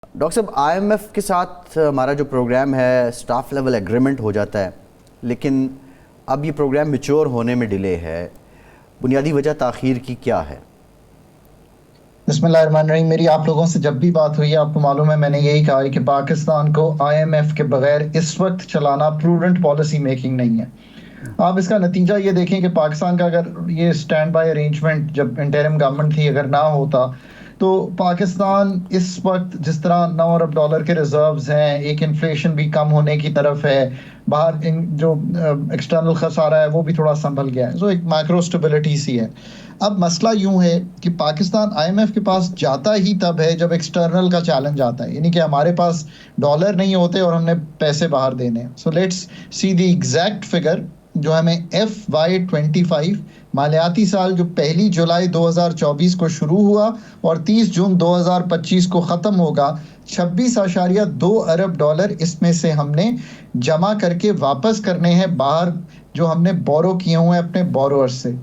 Doctor साहब, IMF के साथ हमारा जो प्रोग्राम है स्टाफ लेवल एग्रीमेंट हो जाता है, लेकिन अब ये प्रोग्राम मैच्योर होने में डिले है। बुनियादी वजह ताख़ीर की क्या है? बिस्मिल्लाहिर्रहमानिर्रहीम। मेरी आप लोगों से जब भी बात हुई है, आपको मालूम है मैंने यही कहा है कि पाकिस्तान को आईएमएफ के बगैर इस वक्त चलाना प्रूडेंट पॉलिसी मेकिंग नहीं है। आप इसका नतीजा ये देखें कि पाकिस्तान का अगर ये स्टैंड बाय अरेंजमेंट जब इंटरिम गवर्नमेंट थी अगर ना होता तो पाकिस्तान इस वक्त जिस तरह 9 अरब डॉलर के रिजर्व्स हैं, एक इन्फ्लेशन भी कम होने की तरफ है, बाहर जो एक्सटर्नल खसारा है वो भी थोड़ा संभल गया है, तो एक माइक्रो स्टेबिलिटी सी है। अब मसला यूं है कि पाकिस्तान आईएमएफ के पास जाता ही तब है जब एक्सटर्नल का चैलेंज आता है, यानी कि हमारे पास डॉलर नहीं होते और हमने पैसे बाहर देने। So let's see the exact figure जो हमें FY25 मालियाती साल जो 1 जुलाई 2024 को शुरू हुआ और 30 जून 2025 को ख़त्म होगा, 26.2 अरब डॉलर इसमें से हमने जमा करके वापस करने हैं बाहर, जो हमने बोरो किए हुए हैं अपने बोरोअर्स से।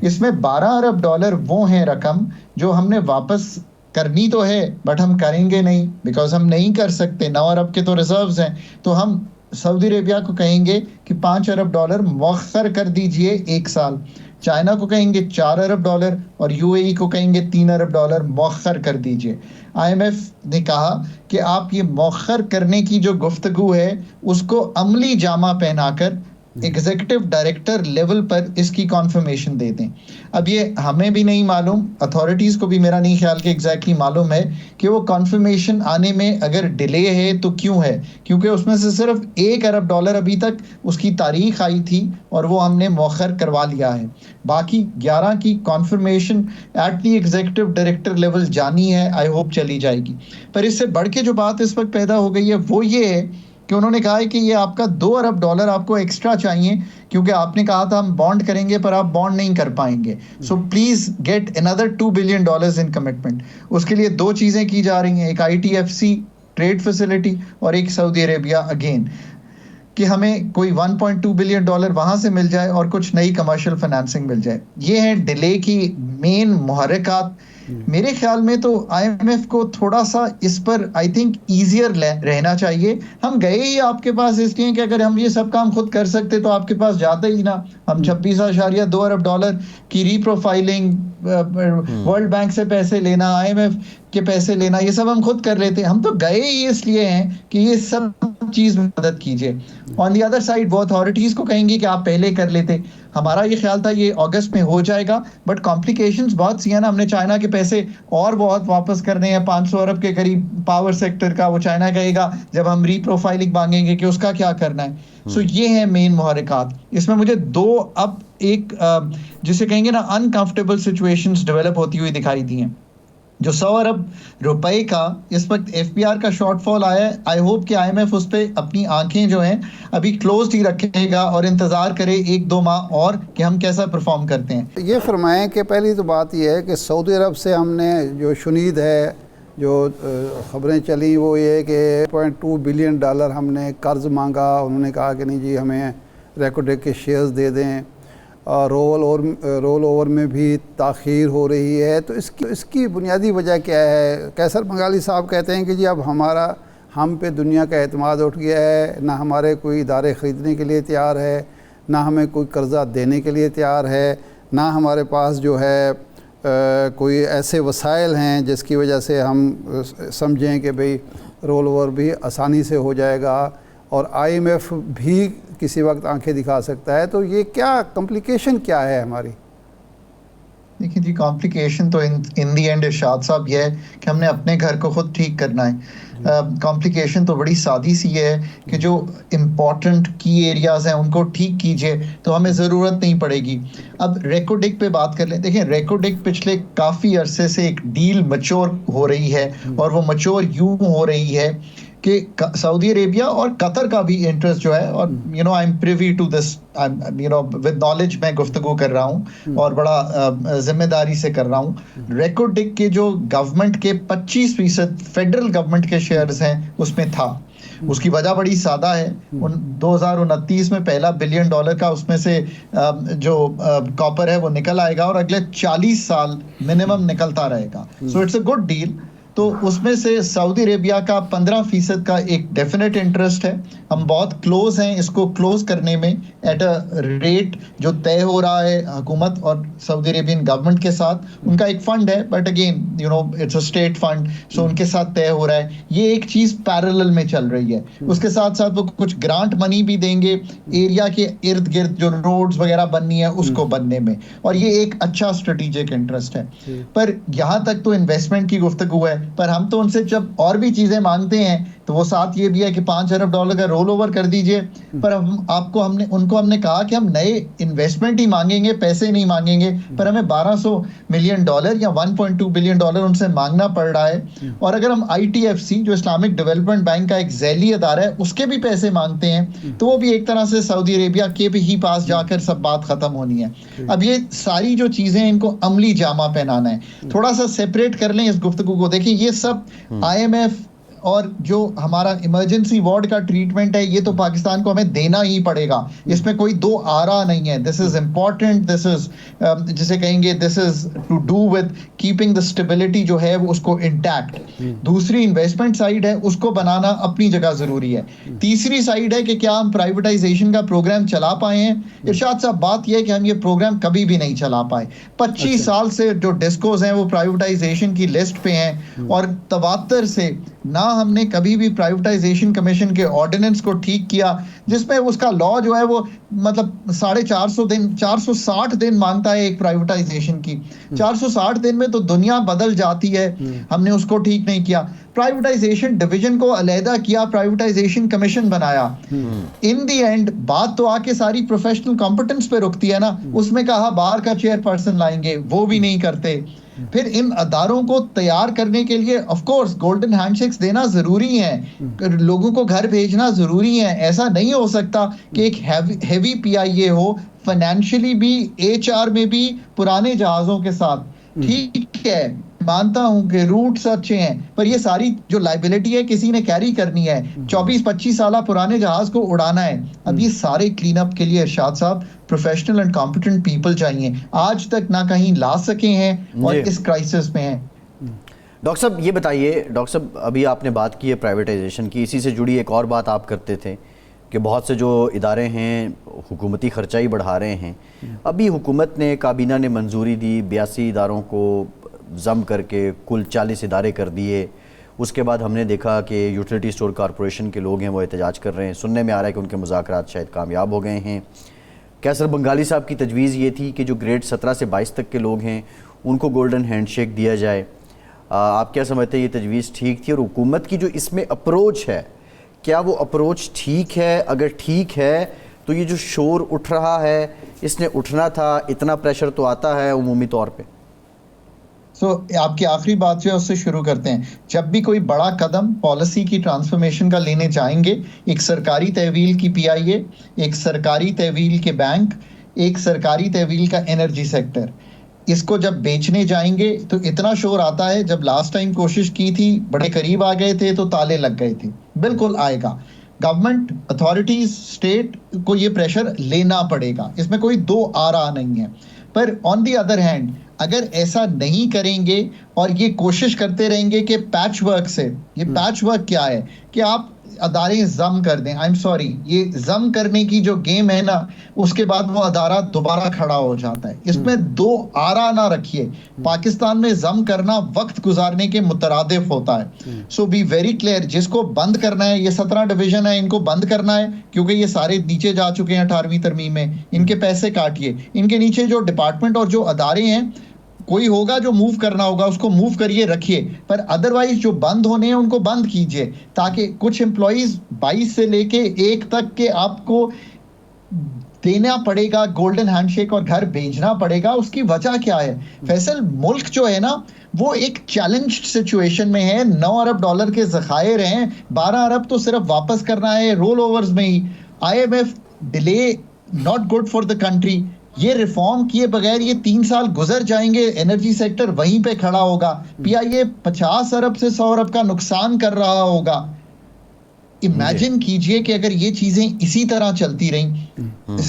इसमें 12 अरब डॉलर वो हैं रकम जो हमने वापस करनी तो है बट हम करेंगे नहीं, बिकॉज हम नहीं कर सकते। 9 अरब के तो रिजर्व्स हैं, तो हम सऊदी अरेबिया को कहेंगे कि 5 अरब डॉलर मौखर कर दीजिए 1 साल, चाइना को कहेंगे 4 अरब डॉलर और यूएई को कहेंगे 3 अरब डॉलर मौखर कर दीजिए। आईएमएफ ने कहा कि आप ये मौखर करने की जो गुफ्तगू है उसको अमली जामा पहनाकर एग्जीक्यूटिव डायरेक्टर लेवल पर इसकी कॉन्फर्मेशन दे दें। अब ये हमें भी नहीं मालूम, अथॉरिटीज़ को भी मेरा नहीं ख्याल कि एग्जैक्टली मालूम है कि वो कॉन्फर्मेशन आने में अगर डिले है तो क्यों है, क्योंकि उसमें से सिर्फ 1 अरब डॉलर अभी तक उसकी तारीख आई थी और वो हमने मौखर करवा लिया है। बाकी 11 की conformation at the executive director level जानी है, आई होप चली जाएगी। पर इससे बढ़ के जो बात इस वक्त पैदा हो गई है वो ये है कि उन्होंने कहा है कि ये आपका 2 अरब डॉलर आपको एक्स्ट्रा चाहिए, क्योंकि आपने कहा था हम बॉन्ड करेंगे पर आप बॉन्ड नहीं कर पाएंगे। So please get another $2 billion in commitment. उसके लिए 2 चीज़ें की जा रही हैं, एक ITFC ट्रेड फैसिलिटी और एक सऊदी अरेबिया अगेन, कि हमें कोई $1.2 बिलियन वहाँ से मिल जाए और कुछ नई कमर्शियल फाइनेंसिंग मिल जाए। ये है डिले की मेन मुहर्रिकात। मेरे ख्याल में तो आईएमएफ को थोड़ा सा इस पर आई थिंक ईजियर रहना चाहिए। हम गए ही आपके पास इसलिए कि अगर हम ये सब काम खुद कर सकते तो आपके पास जाते ही ना। हम 26.2 अरब डॉलर की रीप्रोफाइलिंग, वर्ल्ड बैंक से पैसे लेना, आईएमएफ के पैसे लेना, ये सब हम खुद कर लेते। हम तो गए ही इसलिए हैं कि ये सब चीज़ में मदद कीजिए। ऑन दी अदर साइड वो अथॉरिटीज़ को कहेंगे कि आप पहले कर लेते। हमारा ये ख्याल था ये अगस्त में हो जाएगा, बट कॉम्प्लिकेशंस बहुत सी हैं ना। हमने चाइना के पैसे और बहुत वापस करने हैं, 500 अरब के करीब पावर सेक्टर का। वो चाइना कहेगा जब हम रीप्रोफाइलिंग मांगेंगे कि उसका क्या करना है। सो ये है मेन मुहर्रिकात। इसमें मुझे 2 अब एक जिसे कहेंगे ना अनकंफर्टेबल सिचुएशंस डेवलप होती हुई दिखाई दी हैं। जो 100 अरब रुपए का इस वक्त एफपीआर का शॉर्टफॉल आया है, आई होप कि आईएमएफ उस पर अपनी आंखें जो हैं अभी क्लोज ही रखेगा और इंतज़ार करे 1-2 माह और कि हम कैसा परफॉर्म करते हैं। ये फरमाएं कि पहली तो बात ये है कि सऊदी अरब से हमने जो शुनीद है, जो ख़बरें चली वो ये कि $1.2 बिलियन हमने कर्ज़ मांगा। उन्होंने कहा कि नहीं जी हमें रेकोडेक के शेयर्स दे दें, रोल ओवर में भी ताख़ीर हो रही है। तो इसकी बुनियादी वजह क्या है? कैसर बंगाली साहब कहते हैं कि जी अब हम पे दुनिया का एतमाद उठ गया है, ना हमारे कोई इदारे ख़रीदने के लिए तैयार है, ना हमें कोई कर्ज़ा देने के लिए तैयार है, ना हमारे पास जो है कोई ऐसे वसाइल हैं जिसकी वजह से हम समझें कि भाई रोल ओवर भी आसानी से हो जाएगा और आईएमएफ भी किसी वक्त आंखें दिखा सकता है। तो ये क्या कॉम्प्लिकेशन क्या है हमारी? देखिए जी, कॉम्प्लिकेशन तो इन दी एंड इरशाद साहब ये है कि हमने अपने घर को खुद ठीक करना है। कॉम्प्लिकेशन तो बड़ी सादी सी है कि जो इम्पोर्टेंट की एरियाज़ हैं उनको ठीक कीजिए तो हमें ज़रूरत नहीं पड़ेगी। अब रेकोडेक पे बात कर लें। देखिए रेकोडेक पिछले काफ़ी अरसे से एक डील मैच्योर हो रही है और वो मैच्योर यूँ हो रही है कि सऊदी अरेबिया और कतर का भी इंटरेस्ट जो है, और I am privy to this, with knowledge मैं गुफ्तगू कर रहा हूँ और बड़ा जिम्मेदारी से कर रहा हूँ। रेकोडेक के जो गवर्नमेंट के 25% फेडरल गवर्नमेंट के शेयर्स हैं उसमें था। उसकी वजह बड़ी सादा है। 2029 में $1 बिलियन का उसमें से जो कॉपर है वो निकल आएगा और अगले 40 साल मिनिमम निकलता रहेगा। So it's a good deal. तो उसमें से सऊदी अरेबिया का 15% का एक डेफिनेट इंटरेस्ट है। हम बहुत क्लोज हैं इसको क्लोज करने में एट अ रेट जो तय हो रहा है हुकूमत और सऊदी अरेबियन गवर्नमेंट के साथ। उनका एक फंड है but again you know it's a state fund, so उनके साथ तय हो रहा है। ये एक चीज पैरेलल में चल रही है। उसके साथ साथ वो कुछ ग्रांट मनी भी देंगे एरिया के इर्द गिर्द जो रोड्स वगैरह बननी है उसको बनने में, और ये एक अच्छा स्ट्रेटेजिक इंटरेस्ट है। पर यहाँ तक तो इन्वेस्टमेंट की गुफ्तगू है, पर हम तो उनसे जब और भी चीजें मांगते हैं तो वो साथ ये भी है कि $5 अरब का रोल ओवर कर दीजिए। पर हमने कहा कि हम नए इन्वेस्टमेंट ही मांगेंगे, पैसे नहीं मांगेंगे। पर हमें $1200 मिलियन या $1.2 बिलियन उनसे मांगना पड़ रहा है। और अगर हम ITFC जो इस्लामिक डेवलपमेंट बैंक का एक झैली अदारा है उसके भी पैसे मांगते हैं तो वो भी एक तरह से सऊदी अरेबिया के भी ही पास जाकर सब बात खत्म होनी है। अब ये सारी जो चीजें इनको अमली जामा पहनाना है। थोड़ा सा सेपरेट कर लें इस गुफ्तगू को। देखिए ये सब IMF और जो हमारा इमरजेंसी वार्ड का ट्रीटमेंट है ये तो पाकिस्तान को हमें देना ही पड़ेगा, इसमें कोई दो आरा नहीं है। This is important, this is जिसे कहेंगे this is to do with keeping the stability जो है वो उसको इंटैक्ट। दूसरी इन्वेस्टमेंट साइड है उसको बनाना अपनी जगह जरूरी है। तीसरी साइड है कि क्या हम प्राइवेटाइजेशन का प्रोग्राम चला पाए हैं। इरशाद साहब बात यह है कि हम ये प्रोग्राम कभी भी नहीं चला पाए। 25 साल से जो डिस्कोज हैं वो प्राइवेटाइजेशन की लिस्ट पे हैं और तवातर से ना हमने कभी भी प्राइवेटाइजेशन कमीशन के ऑर्डिनेंस को ठीक किया जिसमें उसका लॉ जो है वो मतलब 460 दिन मांगता है एक प्राइवेटाइजेशन की। 460 दिन में तो दुनिया बदल जाती है। हमने उसको ठीक नहीं किया। प्राइवेटाइजेशन डिवीजन को अलहदा किया, प्राइवेटाइजेशन कमीशन बनाया। इन दी एंड बात तो आके सारी प्रोफेशनल कॉम्पिटेंस पे रुकती है ना। उसमें कहा बार का चेयरपर्सन लाएंगे, वो भी नहीं करते। फिर इन अदारों को तैयार करने के लिए ऑफ कोर्स गोल्डन हैंडशेक्स देना जरूरी है, लोगों को घर भेजना जरूरी है। ऐसा नहीं हो सकता कि एक हैवी PIA हो, फाइनेंशियली भी HR में भी पुराने जहाजों के साथ। ठीक है मानता हूं कि रूट्स अच्छे हैं पर ये सारी जो लाइबिलिटी है किसी ने कैरी करनी है। 24-25 साल पुराने जहाज को उड़ाना है। अब ये सारे क्लीन अप के लिए इरशाद साहब प्रोफेशनल एंड कॉम्पिटेंट पीपल चाहिए। आज तक ना कहीं ला सके हैं और इस क्राइसिस में हैं। डॉक्टर साहब ये बताइए, डॉक्टर साहब अभी आपने बात की है प्राइवेटाइजेशन की, इसी से जुड़ी एक और बात आप करते थे कि बहुत से जो इदारे हैं हुकूमती खर्चा ही बढ़ा रहे हैं। अभी हुकूमत ने काबीना ने मंजूरी दी 82 इदारों को जम करके कुल 40 इदारे कर दिए। उसके बाद हमने देखा कि यूटिलिटी स्टोर कॉरपोरेशन के लोग हैं वो एहतजाज कर रहे हैं। सुनने में आ रहा है कि उनके मुज़ाकरात शायद कामयाब हो गए हैं। कैसर बंगाली साहब की तजवीज़ ये थी कि जो ग्रेड 17 से 22 तक के लोग हैं उनको गोल्डन हैंडशेक दिया जाए। आप क्या समझते हैं ये तजवीज़ ठीक थी? और हुकूमत की जो इसमें अप्रोच है क्या वो अप्रोच ठीक है? अगर ठीक है तो ये जो शोर उठ रहा है इसने उठना था, इतना प्रेशर तो आता है उमूमी तौर पे। आपकी आखिरी बात जो है उससे शुरू करते हैं। जब भी कोई बड़ा कदम पॉलिसी की ट्रांसफॉर्मेशन का लेने जाएंगे, एक सरकारी तहवील की PIA, एक सरकारी तहवील के बैंक, एक सरकारी तहवील का एनर्जी सेक्टर, इसको जब बेचने जाएंगे तो इतना शोर आता है। जब लास्ट टाइम कोशिश की थी बड़े करीब आ गए थे तो ताले लग गए थे। बिल्कुल आएगा। गवर्नमेंट अथॉरिटीज स्टेट को ये प्रेशर लेना पड़ेगा, इसमें कोई दो आरा नहीं है। पर ऑन दी अदर हैंड अगर ऐसा नहीं करेंगे और ये कोशिश करते रहेंगे कि पैच वर्क से, ये पैच वर्क क्या है कि आप अदारे जम कर दें। आई एम सॉरी, ये जम करने की जो गेम है ना उसके बाद वो अदारा दोबारा खड़ा हो जाता है। इसमें दो आरा ना रखिए। पाकिस्तान में जम करना वक्त गुजारने के मुतरादिफ होता है। सो बी वेरी क्लियर, जिसको बंद करना है, ये 17 डिवीजन है, इनको बंद करना है क्योंकि ये सारे नीचे जा चुके हैं 18वीं तरमीम में। इनके पैसे काटिए। इनके नीचे जो डिपार्टमेंट और जो अदारे हैं कोई होगा जो मूव करना होगा उसको मूव करिए रखिए, पर अदरवाइज जो बंद होने हैं उनको बंद कीजिए ताकि कुछ एम्प्लॉइज 22 से लेके 1 तक के आपको देना पड़ेगा गोल्डन हैंडशेक और घर भेजना पड़ेगा। उसकी वजह क्या है फैसल? मुल्क जो है ना वो एक चैलेंज्ड सिचुएशन में है। $9 अरब के ज़खायर हैं, 12 अरब तो सिर्फ वापस करना है रोल ओवर्स में ही। IMF delay not good for the country. ये रिफॉर्म किए बगैर ये 3 साल गुजर जाएंगे, एनर्जी सेक्टर वहीं पे खड़ा होगा। PIA 50 अरब से 100 अरब का नुकसान कर रहा होगा। इमेजिन कीजिए कि अगर ये चीजें इसी तरह चलती रहीं।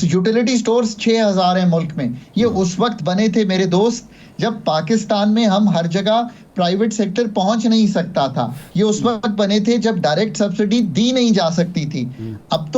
यूटिलिटी स्टोर्स 6000 हैं मुल्क में, ये उस वक्त बने थे मेरे दोस्त जब पाकिस्तान में हम हर जगह प्राइवेट सेक्टर पहुंच नहीं सकता था। ये उस वक्त बने थे जब डायरेक्ट सब्सिडी दी नहीं जा सकती थी। अब तो